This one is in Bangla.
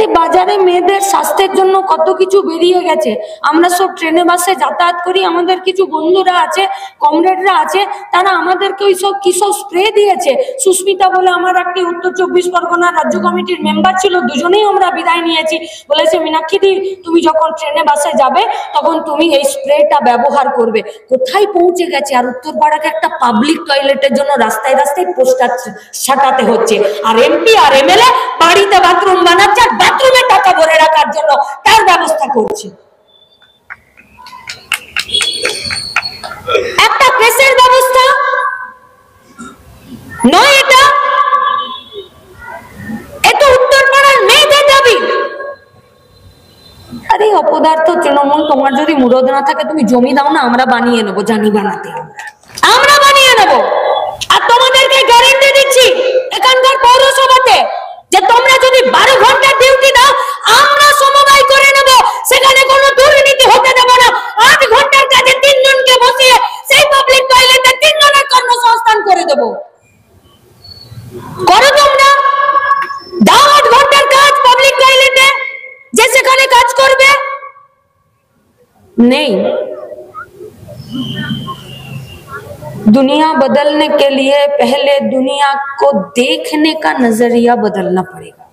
আরে বাজারে মেয়েদের স্বাস্থ্যের জন্য কত কিছু বেরিয়ে গেছে। আমরা সব ট্রেনে বাসে যাতায়াত করি, আমাদের কিছু বন্ধুরা আছে, কমরেডরা আছে, তারা আমাদেরকে ওই সব কি সব স্প্রে দিয়েছে। সুস্মিতা বলে আমার একটি উত্তর 24 পরগনা রাজ্য কমিটির মেম্বার ছিল, দুজনেই আমরা বিদায় নিয়েছি। বলেছে মীনাক্ষী দি, তুমি যখন ট্রেনে বাসে যাবে তখন তুমি এই স্প্রেটা ব্যবহার করবে। কোথায় পৌঁছে গেছে! আর উত্তরপাড়াকে একটা পাবলিক টয়লেটের জন্য রাস্তায় রাস্তায় পোস্টার সাটাতে হচ্ছে, আর এমপি আর এমএলএ বাড়িতে বাথরুম বানাচ্ছে, আর বাথরুমে টাকা ভরে রাখার জন্য তার ব্যবস্থা করছে। একটা প্রেসের ব্যবস্থা নয় এটা, এটা উত্তরপাড়ার মেয়েদের দাবি। আরে অপদার্থ তৃণমূল, তোমার যদি মুরদ না থাকে তুমি জমি দাও না, আমরা বানিয়ে নেবো, জানি বানাতে, আমরা বানিয়ে নেবো। আর তোমাদেরকে গ্যারান্টি দিচ্ছি এখানকার পৌরসভাতে যে তোমরা যদি 12 ঘন্টা ডিউটি দাও, আমরা সমবায় করে নেব, সেখানে কোনো দুর্নীতি হতে দেব না। 8 ঘন্টার কাজে 3 জনকে বসিয়ে সেই পাবলিক টয়লেটে 3 জনের কর্মসংস্থান করে দেব। করো তোমরা, দাও 8 ঘন্টার কাজ পাবলিক টয়লেটে, যে সেখানে কাজ করবে। नहीं, दुनिया बदलने के लिए पहले दुनिया को देखने का नजरिया बदलना पड़ेगा।